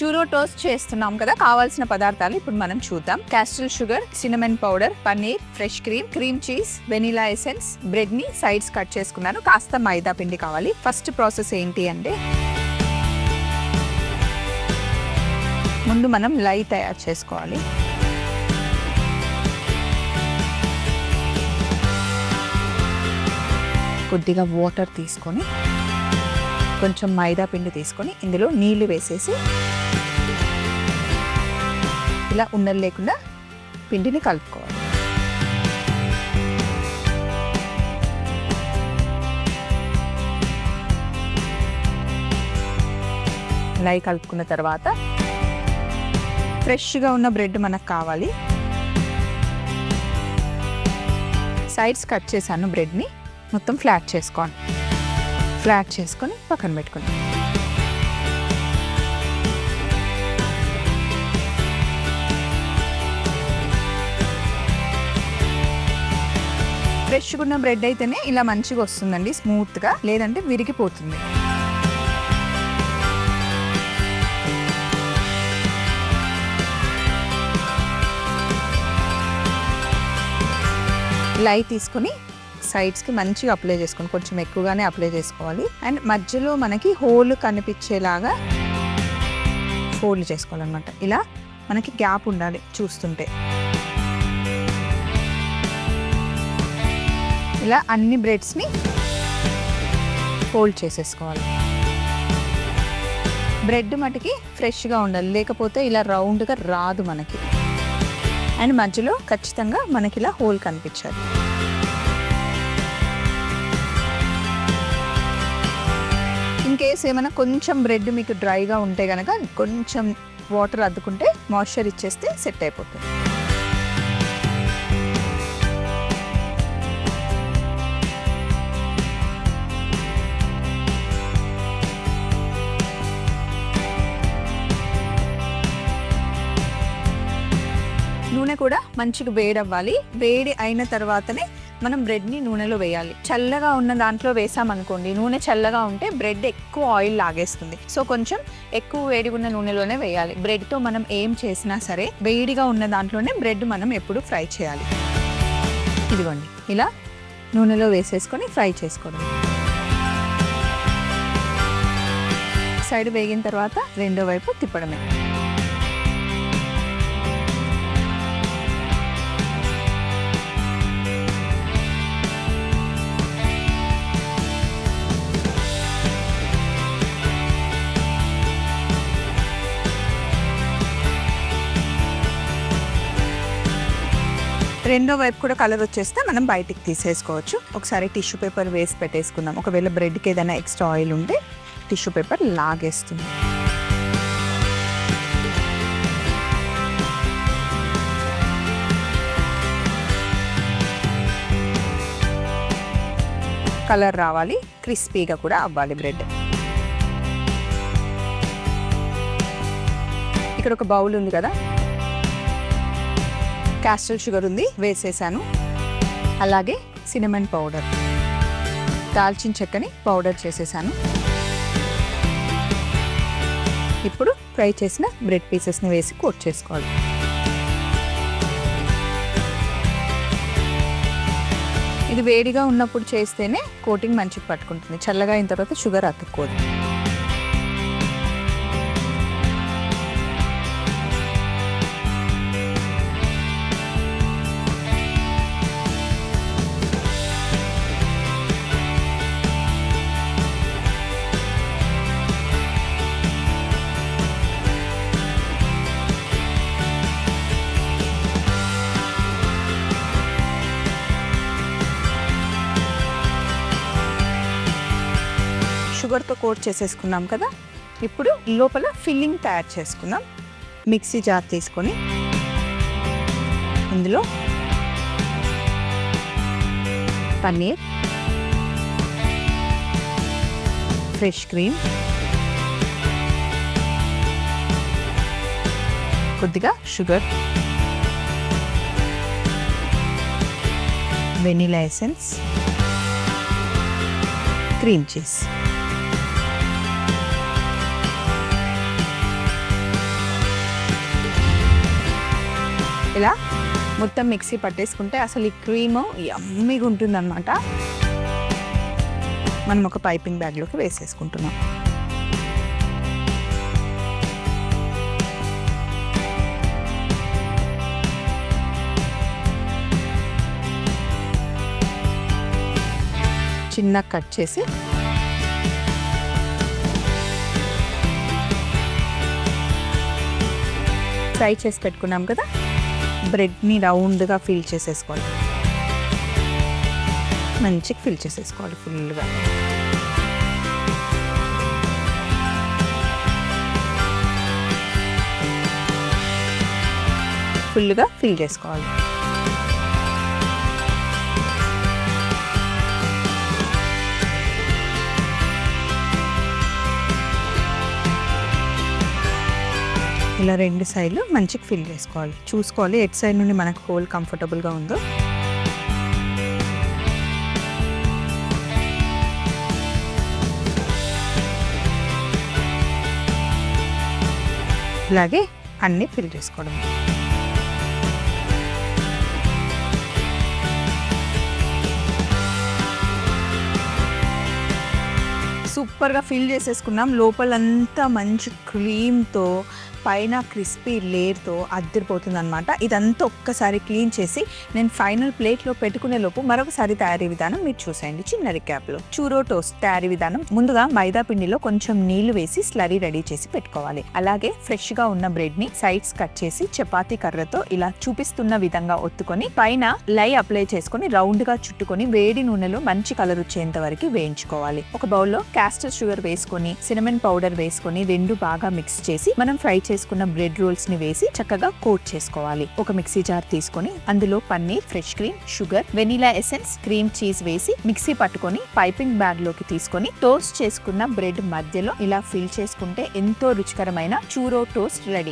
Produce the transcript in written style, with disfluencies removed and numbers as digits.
చురో toast చేస్తున్నాం కదా, కావాల్సిన పదార్థాలు ఇప్పుడు మనం చూద్దాం. Castor sugar, cinnamon powder, paneer, fresh cream cheese, vanilla essence, bread ని సైడ్స్ కట్ చేసుకున్నాను. కాస్త మైదా పిండి కావాలి. ఫస్ట్ ప్రాసెస్ ఏంటి అంటే ముందు మనం లై తయారు చేసుకోవాలి. కొద్దిగా వాటర్ తీసుకొని కొంచెం మైదా పిండి తీసుకొని ఇందులో నీళ్లు వేసేసి ఇలా ఉండలు లేకుండా పిండిని కలుపుకోవాలి. లై కలుపుకున్న తర్వాత ఫ్రెష్గా ఉన్న బ్రెడ్ మనకు కావాలి. సైడ్స్ కట్ చేశాను. బ్రెడ్ని మొత్తం ఫ్లాట్ చేసుకొని పక్కన పెట్టుకోండి. ఫ్రెష్గా ఉన్న బ్రెడ్ అయితేనే ఇలా మంచిగా వస్తుందండి, స్మూత్గా, లేదంటే విరిగిపోతుంది. లై తీసుకొని సైడ్స్కి మంచిగా అప్లై చేసుకోండి. కొంచెం ఎక్కువగానే అప్లై చేసుకోవాలి. అండ్ మధ్యలో మనకి హోల్ కనిపించేలాగా ఫోల్డ్ చేసుకోవాలన్నమాట. ఇలా మనకి గ్యాప్ ఉండాలి చూస్తుంటే. ఇలా అన్ని బ్రెడ్స్ని ఫోల్డ్ చేసేసుకోవాలి. బ్రెడ్ మటుకి ఫ్రెష్గా ఉండాలి, లేకపోతే ఇలా రౌండ్గా రాదు మనకి. అండ్ మధ్యలో ఖచ్చితంగా మనకి ఇలా హోల్ కనిపించాలి. ఇన్ కేస్ ఏమైనా కొంచెం బ్రెడ్ మీకు డ్రైగా ఉంటే కనుక కొంచెం వాటర్ అద్దుకుంటే మాయిశ్చర్ ఇచ్చేస్తే సెట్ అయిపోతుంది. నూనె కూడా మంచిగా వేడవ్వాలి. వేడి అయిన తర్వాతనే మనం బ్రెడ్ని నూనెలో వేయాలి. చల్లగా ఉన్న దాంట్లో వేసామనుకోండి, నూనె చల్లగా ఉంటే బ్రెడ్ ఎక్కువ ఆయిల్ లాగేస్తుంది. సో కొంచెం ఎక్కువ వేడిగా ఉన్న నూనెలోనే వేయాలి. బ్రెడ్తో మనం ఏం చేసినా సరే వేడిగా ఉన్న దాంట్లోనే బ్రెడ్ మనం ఎప్పుడు ఫ్రై చేయాలి. ఇదిగోండి, ఇలా నూనెలో వేసేసుకొని ఫ్రై చేసుకోండి. సైడ్ వేగిన తర్వాత రెండో వైపు తిప్పడమే. రెండో వైపు కూడా కలర్ వచ్చేస్తే మనం బయటికి తీసేసుకోవచ్చు. ఒకసారి టిష్యూ పేపర్ వేసి పెట్టేసుకుందాం. ఒకవేళ బ్రెడ్కి ఏదైనా ఎక్స్ట్రా ఆయిల్ ఉంటే టిష్యూ పేపర్ లాగేస్తుంది. కలర్ రావాలి, క్రిస్పీగా కూడా అవ్వాలి బ్రెడ్. ఇక్కడ ఒక బౌల్ ఉంది కదా, క్యాస్టర్ షుగర్ ఉంది, వేసేసాను. అలాగే సినమన్ పౌడర్, దాల్చిన చెక్కని పౌడర్ చేసేసాను. ఇప్పుడు ఫ్రై చేసిన బ్రెడ్ పీసెస్ని వేసి కోట్ చేసుకోవాలి. ఇది వేడిగా ఉన్నప్పుడు చేస్తేనే కోటింగ్ మంచిగా పట్టుకుంటుంది. చల్లగా అయిన తర్వాత షుగర్ అతుక్కోదు. షుగర్తో కోట్ చేసేసుకున్నాం కదా. ఇప్పుడు లోపల ఫిల్లింగ్ తయారు చేసుకుందాం. మిక్సీ జార్ తీసుకొని ఇందులో పన్నీర్, ఫ్రెష్ క్రీమ్, కొద్దిగా sugar, vanilla essence, cream cheese, ఇలా మొత్తం మిక్సీ పట్టేసుకుంటే అసలు ఈ క్రీమ్ యమ్మీగా ఉంటుందన్నమాట. మనం ఒక పైపింగ్ బ్యాగ్లోకి వేసేసుకుంటున్నాం. చిన్న కట్ చేసి ఫ్రై చేసి పెట్టుకున్నాం కదా, బ్రెడ్ని రౌండ్గా ఫిల్ చేసేసుకోవాలి. మంచిగా ఫిల్ చేసేసుకోవాలి ఫుల్గా. ఫుల్గా ఫిల్ చేసుకోవాలి. ఇలా 2 సైడ్లు మంచిగా ఫిల్ చేసుకోవాలి. చూసుకోవాలి ఎట్ సైడ్ నుండి మనకు హోల్ కంఫర్టబుల్గా ఉందో. ఇలాగే అన్నీ ఫిల్ చేసుకోవడం. సూపర్గా ఫిల్ చేసేసుకున్నాం. లోపలంతా మంచి క్రీమ్తో పైన క్రిస్పీ లేయర్తో అద్దరిపోతుంది అనమాట. ఇదంతా ఒక్కసారి క్లీన్ చేసి నేను ఫైనల్ ప్లేట్లో పెట్టుకునే లోపు మరొకసారి తయారీ విధానం మీరు చూసేయండి. చిన్న రిక్యాప్లో చూరో టోస్ట్ తయారీ విధానం. ముందుగా మైదా పిండిలో కొంచెం నీళ్లు వేసి స్లరీ రెడీ చేసి పెట్టుకోవాలి. అలాగే ఫ్రెష్గా ఉన్న బ్రెడ్ని సైడ్స్ కట్ చేసి చపాతీ కర్రతో ఇలా చూపిస్తున్న విధంగా ఒత్తుకొని పైన లై అప్లై చేసుకొని రౌండ్గా చుట్టుకొని వేడి నూనెలో మంచి కలర్ వచ్చేంత వరకు వేయించుకోవాలి. ఒక బౌల్లో క్యాస్టర్ షుగర్ వేసుకొని సినమన్ పౌడర్ వేసుకొని 2 బాగా మిక్స్ చేసి మనం ఫ్రై చేసుకున్న బ్రెడ్ రోల్స్ ని వేసి చక్కగా కోట్ చేసుకోవాలి. ఒక మిక్సీ జార్ తీసుకొని అందులో paneer, fresh cream, sugar, vanilla essence, cream cheese వేసి మిక్సీ పట్టుకొని పైపింగ్ బ్యాగ్ లోకి తీసుకొని టోస్ట్ చేసుకున్న బ్రెడ్ మధ్యలో ఇలా ఫిల్ చేసుకుంటే ఎంతో రుచికరమైన చూరో టోస్ట్ రెడీ.